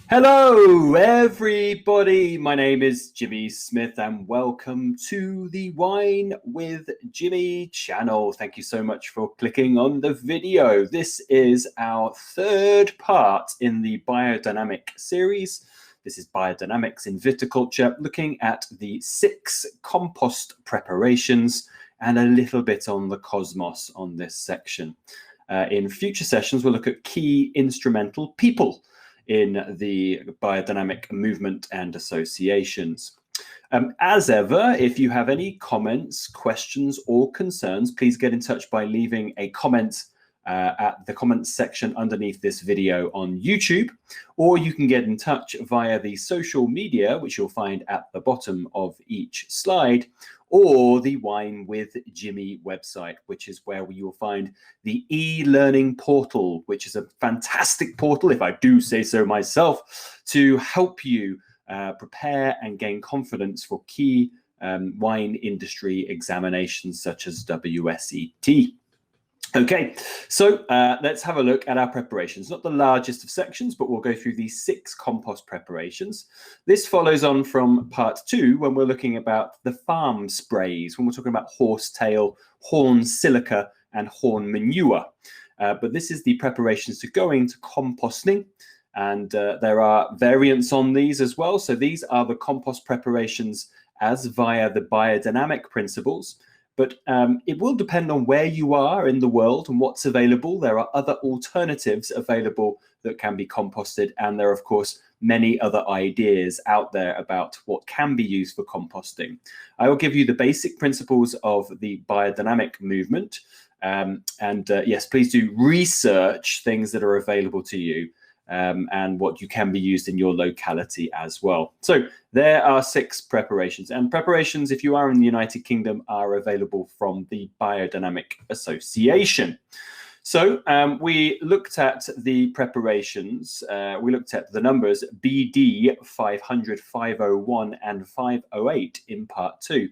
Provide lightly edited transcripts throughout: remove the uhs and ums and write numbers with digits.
Hello, everybody. My name is Jimmy Smith, and welcome to the Wine with Jimmy channel. Thank you so much for clicking on the video. This is our third part in the biodynamic series. This is Biodynamics in Viticulture, looking at the 6 compost preparations and a little bit on the cosmos on this section. In future sessions, we'll look at key instrumental people in the biodynamic movement and associations. As ever, if you have any comments, questions, or concerns, please get in touch by leaving a comment at the comments section underneath this video on YouTube, or you can get in touch via the social media, which you'll find at the bottom of each slide, or the Wine with Jimmy website, which is where you will find the e-learning portal, which is a fantastic portal, if I do say so myself, to help you prepare and gain confidence for key wine industry examinations such as WSET. Okay, so let's have a look at our preparations. Not the largest of sections, but we'll go through these 6 compost preparations. This follows on from part 2 when we're looking about the farm sprays, when we're talking about horsetail, horn silica, and horn manure. But this is the preparations to go into composting, and there are variants on these as well. So these are the compost preparations as via the biodynamic principles. But it will depend on where you are in the world and what's available. There are other alternatives available that can be composted. And there are, of course, many other ideas out there about what can be used for composting. I will give you the basic principles of the biodynamic movement. Yes, please do research things that are available to you. And what you can be used in your locality as well. So there are 6 preparations, and preparations, if you are in the United Kingdom, are available from the Biodynamic Association. So we looked at the preparations, we looked at the numbers BD 500, 501 and 508 in part 2.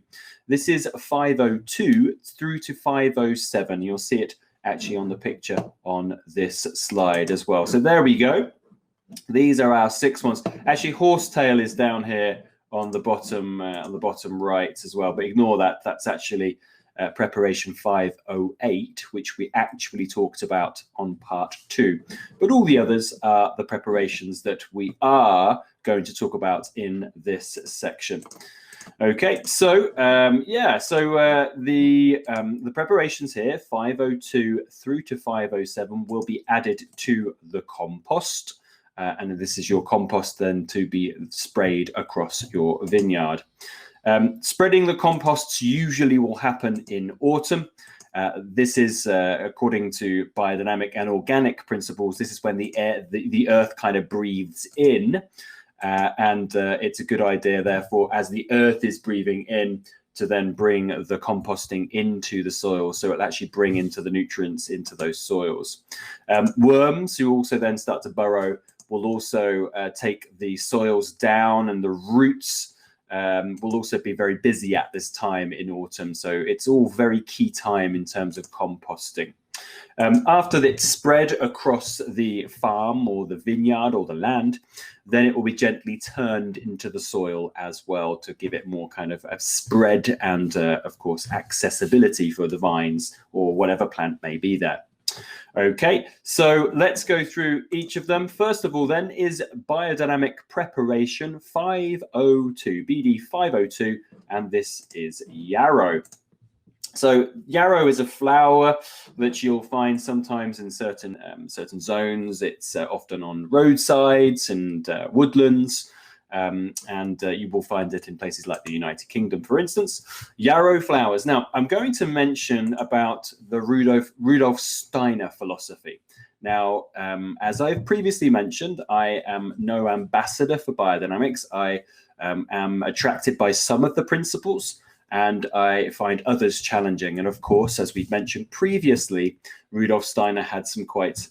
This is 502 through to 507. You'll see it actually on the picture on this slide as well. So there we go. These are our 6 ones. Actually, horsetail is down here on the bottom right as well, but ignore that. That's actually preparation 508, which we actually talked about on part 2. But all the others are the preparations that we are going to talk about in this section. Okay, so the preparations here, 502 through to 507, will be added to the compost, and this is your compost then to be sprayed across your vineyard. Spreading the composts usually will happen in autumn. This is according to biodynamic and organic principles. This is when the earth kind of breathes in. It's a good idea, therefore, as the earth is breathing in, to then bring the composting into the soil, so it'll actually bring into the nutrients into those soils. Worms, who also then start to burrow, will also take the soils down, and the roots will also be very busy at this time in autumn. So it's all very key time in terms of composting. After it's spread across the farm or the vineyard or the land, then it will be gently turned into the soil as well to give it more kind of a spread and, of course, accessibility for the vines or whatever plant may be there. Okay, so let's go through each of them. First of all, then, is biodynamic preparation 502, BD 502, and this is Yarrow. So Yarrow is a flower that you'll find sometimes in certain zones. It's often on roadsides and woodlands, and you will find it in places like the United Kingdom, for instance. Yarrow flowers. Now, I'm going to mention about the Rudolf Steiner philosophy. Now, as I've previously mentioned, I am no ambassador for biodynamics. I am attracted by some of the principles. and I find others challenging. And of course, as we've mentioned previously, Rudolf Steiner had some quite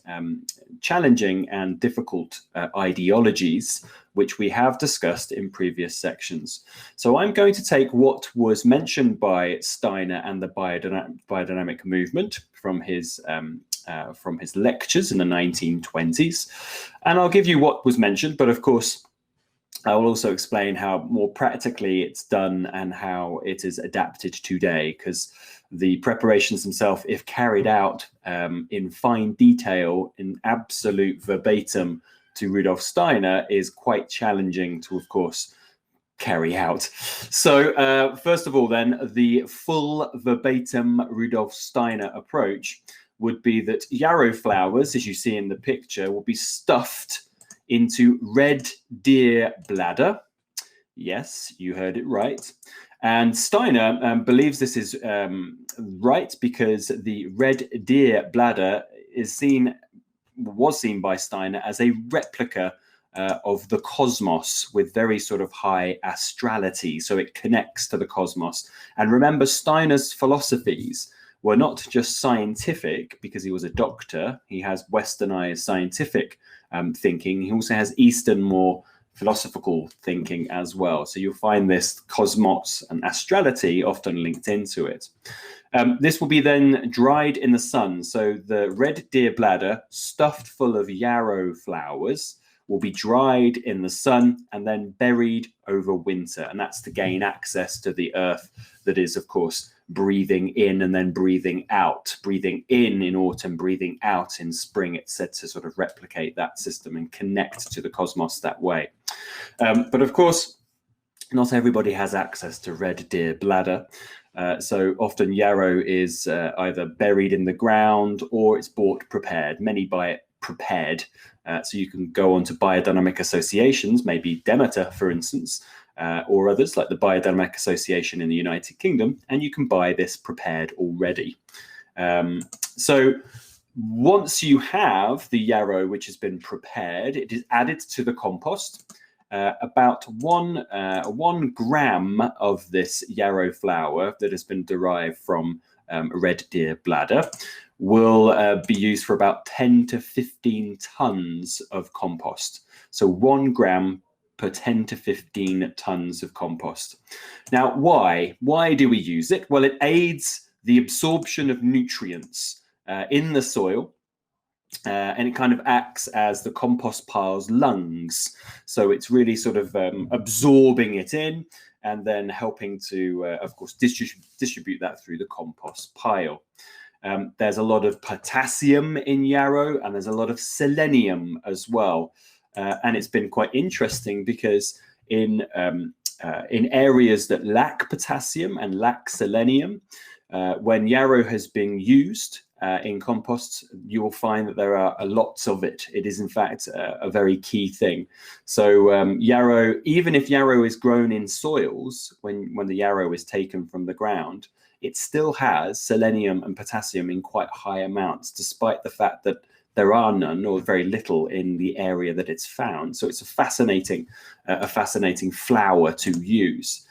challenging and difficult ideologies, which we have discussed in previous sections. So I'm going to take what was mentioned by Steiner and the biodynamic movement from his lectures in the 1920s, and I'll give you what was mentioned, but of course I will also explain how more practically it's done and how it is adapted today, because the preparations themselves, if carried out in fine detail, in absolute verbatim to Rudolf Steiner, is quite challenging to, of course, carry out. So first of all, then, the full verbatim Rudolf Steiner approach would be that yarrow flowers, as you see in the picture, will be stuffed into red deer bladder. Yes, you heard it right. And Steiner believes this is right because the red deer bladder was seen by Steiner as a replica of the cosmos with very sort of high astrality. So it connects to the cosmos. And remember, Steiner's philosophies were not just scientific because he was a doctor. He has westernized scientific thinking. He also has Eastern, more philosophical thinking as well. So you'll find this cosmos and astrality often linked into it. This will be then dried in the sun. So the red deer bladder, stuffed full of yarrow flowers, will be dried in the sun and then buried over winter. And that's to gain access to the earth that is, of course, breathing in and then breathing out. Breathing in autumn, breathing out in spring. It's said to sort of replicate that system and connect to the cosmos that way. But of course, not everybody has access to red deer bladder. So often yarrow is either buried in the ground or it's bought prepared. Many buy it prepared. So you can go on to biodynamic associations, maybe Demeter, for instance, or others like the Biodynamic Association in the United Kingdom, and you can buy this prepared already. So once you have the yarrow which has been prepared, it is added to the compost. About one gram of this yarrow flour that has been derived from red deer bladder will be used for about 10 to 15 tons of compost. So 1 gram per 10 to 15 tons of compost. Now, why? Why do we use it? Well, it aids the absorption of nutrients in the soil, and it kind of acts as the compost pile's lungs. So it's really sort of absorbing it in and then helping to, of course, distribute that through the compost pile. There's a lot of potassium in yarrow and there's a lot of selenium as well. And it's been quite interesting because in areas that lack potassium and lack selenium, when yarrow has been used in compost, you will find that there are lots of it. It is, in fact, a very key thing. So yarrow, even if yarrow is grown in soils, when the yarrow is taken from the ground, it still has selenium and potassium in quite high amounts, despite the fact that there are none or very little in the area that it's found. So it's a fascinating flower to use.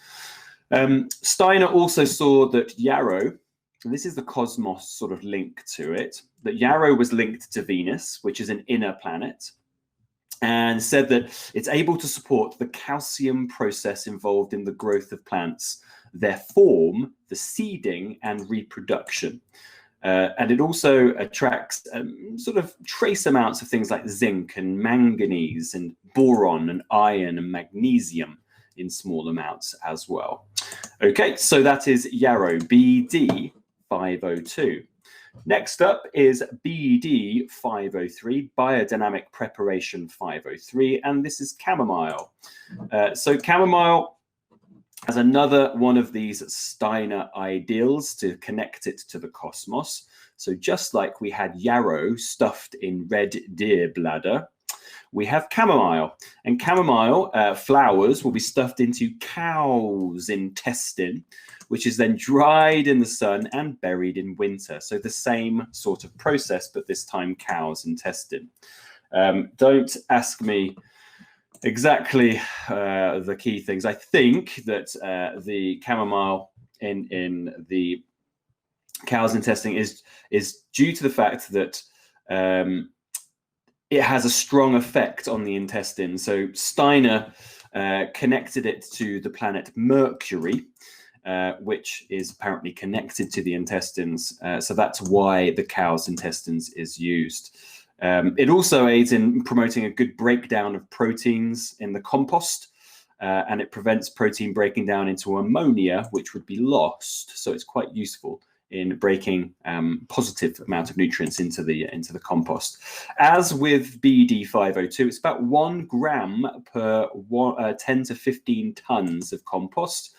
Steiner also saw that yarrow, and this is the cosmos sort of link to it, that yarrow was linked to Venus, which is an inner planet, and said that it's able to support the calcium process involved in the growth of plants, their form, the seeding, and reproduction. And it also attracts sort of trace amounts of things like zinc and manganese and boron and iron and magnesium in small amounts as well. Okay, so that is yarrow, BD 502. Next up is BD 503, Biodynamic Preparation 503, and this is chamomile. So chamomile as another one of these Steiner ideals to connect it to the cosmos. So just like we had yarrow stuffed in red deer bladder, we have chamomile. And chamomile flowers will be stuffed into cow's intestine, which is then dried in the sun and buried in winter. So the same sort of process, but this time cow's intestine. Don't ask me exactly the key things. I think that the chamomile in the cow's intestine is due to the fact that it has a strong effect on the intestine. So Steiner connected it to the planet Mercury, which is apparently connected to the intestines. So that's why the cow's intestines is used. It also aids in promoting a good breakdown of proteins in the compost, and it prevents protein breaking down into ammonia, which would be lost. So it's quite useful in breaking positive amount of nutrients into the compost. As with BD 502, it's about 1 gram per 10 to 15 tons of compost.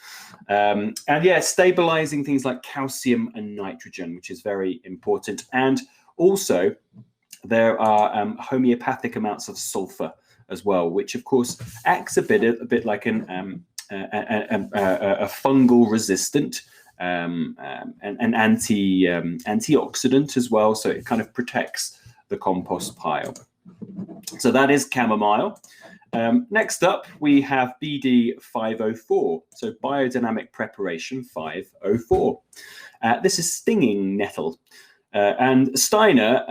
And yeah, stabilizing things like calcium and nitrogen, which is very important. And also there are homeopathic amounts of sulfur as well, which of course acts a bit like a fungal resistant and antioxidant as well, so it kind of protects the compost pile. So that is chamomile. Next up, we have BD 504, so biodynamic preparation 504. This is stinging nettle. And Steiner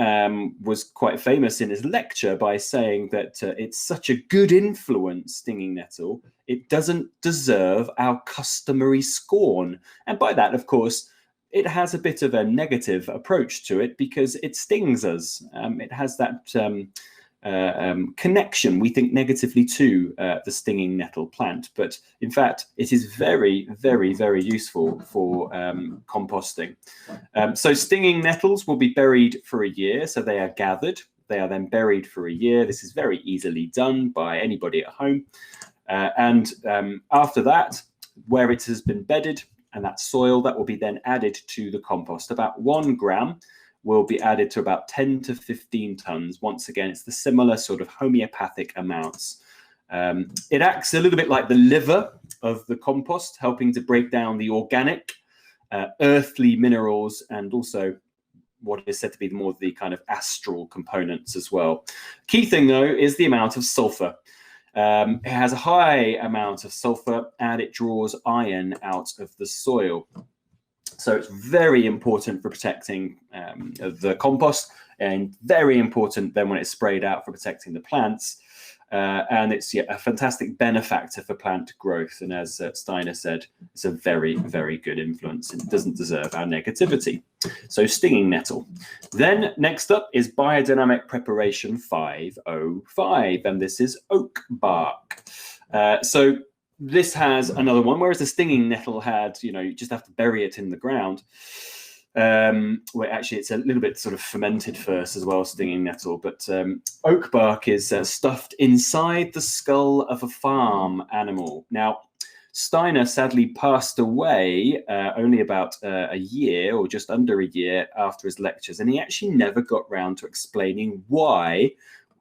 was quite famous in his lecture by saying that it's such a good influence, stinging nettle, it doesn't deserve our customary scorn. And by that, of course, it has a bit of a negative approach to it because it stings us. It has that connection, we think, negatively to the stinging nettle plant. But in fact, it is very, very, very useful for composting. So stinging nettles will be buried for a year. So they are gathered. They are then buried for a year. This is very easily done by anybody at home. And after that, where it has been bedded and that soil, that will be then added to the compost. About 1 gram will be added to about 10 to 15 tons. Once again, it's the similar sort of homeopathic amounts. It acts a little bit like the liver of the compost, helping to break down the organic, earthly minerals, and also what is said to be more of the kind of astral components as well. Key thing, though, is the amount of sulfur. It has a high amount of sulfur, and it draws iron out of the soil. So it's very important for protecting the compost, and very important then when it's sprayed out for protecting the plants. And it's a fantastic benefactor for plant growth. And as Steiner said, it's a very, very good influence. It doesn't deserve our negativity. So stinging nettle. Then next up is biodynamic preparation 505, and this is oak bark. So this has another one, whereas the stinging nettle had, you just have to bury it in the ground. Where actually it's a little bit sort of fermented first as well, stinging nettle. But oak bark is stuffed inside the skull of a farm animal. Now, Steiner sadly passed away only about a year or just under a year after his lectures, and he actually never got round to explaining why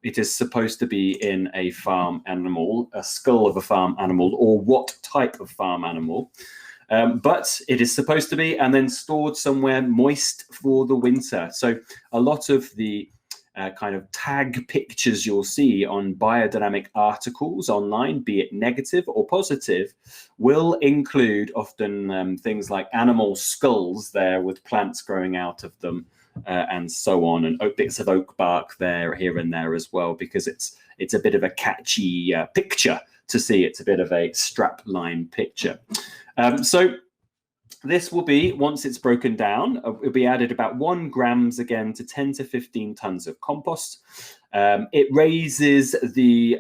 it is supposed to be in a farm animal, a skull of a farm animal, or what type of farm animal. But it is supposed to be, and then stored somewhere moist for the winter. So a lot of the kind of tag pictures you'll see on biodynamic articles online, be it negative or positive, will include often things like animal skulls there with plants growing out of them. And so on, and bits of oak bark there, here and there as well, because it's a bit of a catchy picture to see. It's a bit of a strap line picture. So this will be, once it's broken down, it'll be added about 1 grams again to 10 to 15 tons of compost. It raises the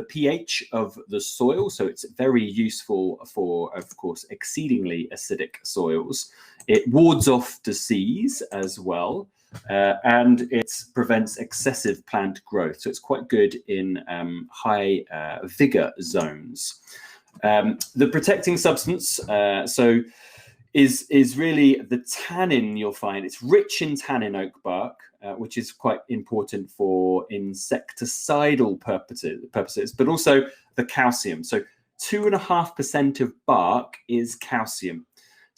pH of the soil, so it's very useful for, of course, exceedingly acidic soils. It wards off disease as well, and it prevents excessive plant growth. So it's quite good in high vigor zones. The protecting substance, is really the tannin. You'll find it's rich in tannin, oak bark, which is quite important for insecticidal purposes, but also the calcium. So 2.5% of bark is calcium.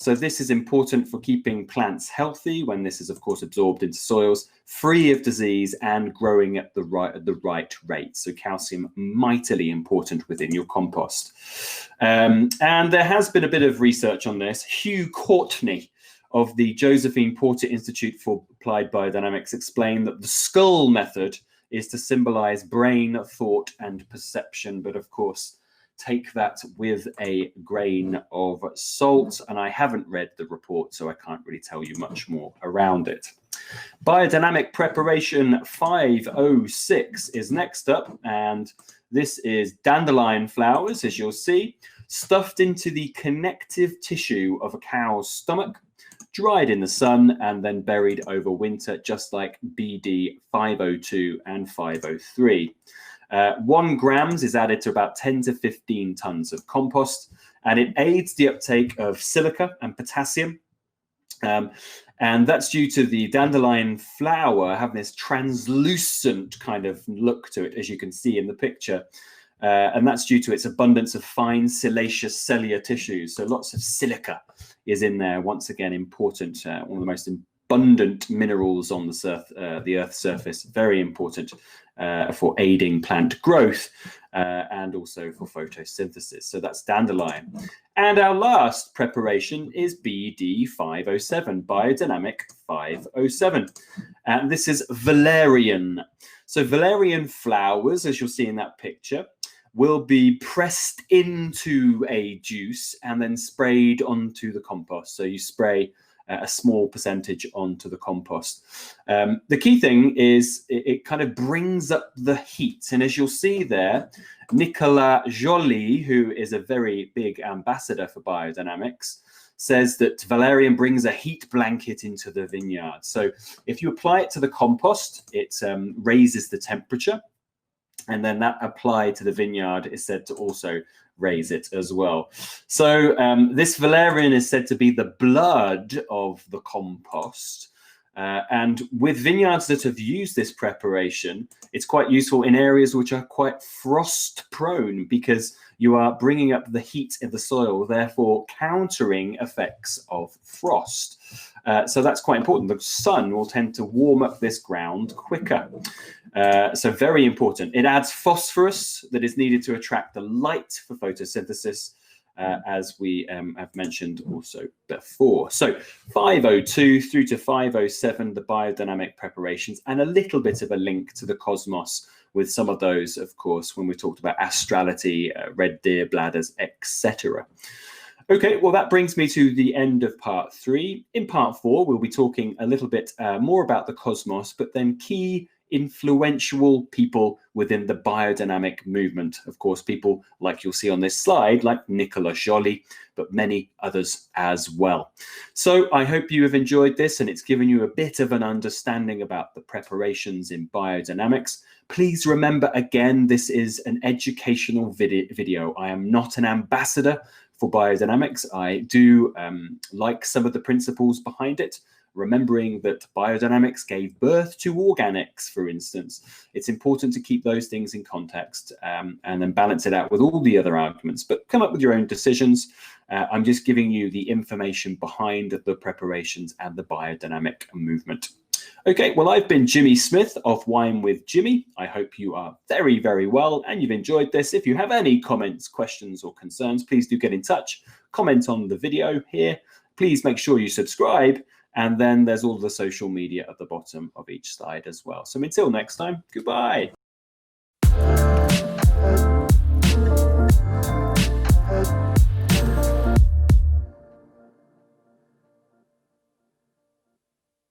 So this is important for keeping plants healthy when this is, of course, absorbed into soils, free of disease and growing at the right rate. So calcium, mightily important within your compost. And there has been a bit of research on this. Hugh Courtney of the Josephine Porter Institute for Applied Biodynamics explained that the skull method is to symbolize brain, thought, and perception. But of course, take that with a grain of salt. And I haven't read the report, so I can't really tell you much more around it. Biodynamic preparation 506 is next up. And this is dandelion flowers, as you'll see, stuffed into the connective tissue of a cow's stomach, dried in the sun, and then buried over winter, just like BD 502 and 503. 1 grams is added to about 10 to 15 tons of compost, and it aids the uptake of silica and potassium. And that's due to the dandelion flower having this translucent kind of look to it, as you can see in the picture. And that's due to its abundance of fine siliceous cellular tissues. So lots of silica is in there. Once again, important, one of the most abundant minerals on the Earth's surface. Very important for aiding plant growth and also for photosynthesis. So that's dandelion. And our last preparation is BD 507, Biodynamic 507. And this is Valerian. So Valerian flowers, as you'll see in that picture, will be pressed into a juice and then sprayed onto the compost. So you spray a small percentage onto the compost. The key thing is it kind of brings up the heat. And as you'll see there, Nicolas Joly, who is a very big ambassador for biodynamics, says that valerian brings a heat blanket into the vineyard. So if you apply it to the compost, it raises the temperature. And then that applied to the vineyard is said to also raise it as well. So this valerian is said to be the blood of the compost. And with vineyards that have used this preparation, it's quite useful in areas which are quite frost prone, because you are bringing up the heat in the soil, therefore countering effects of frost. So that's quite important. The sun will tend to warm up this ground quicker. So very important. It adds phosphorus that is needed to attract the light for photosynthesis, as we have mentioned also before. So 502 through to 507, the biodynamic preparations, and a little bit of a link to the cosmos with some of those, of course, when we talked about astrality, red deer bladders, etc. Okay, well, that brings me to the end of part 3. In part 4, we'll be talking a little bit more about the cosmos, but then key influential people within the biodynamic movement. Of course, people like you'll see on this slide, like Nicolas Joly, but many others as well. So I hope you have enjoyed this and it's given you a bit of an understanding about the preparations in biodynamics. Please remember, again, this is an educational video. I am not an ambassador for biodynamics. I do like some of the principles behind it, remembering that biodynamics gave birth to organics, for instance. It's important to keep those things in context and then balance it out with all the other arguments, but come up with your own decisions. I'm just giving you the information behind the preparations and the biodynamic movement. Okay, well, I've been Jimmy Smith of Wine with Jimmy. I hope you are very, very well and you've enjoyed this. If you have any comments, questions or concerns, please do get in touch. Comment on the video here. Please make sure you subscribe. And then there's all the social media at the bottom of each slide as well. So until next time, goodbye.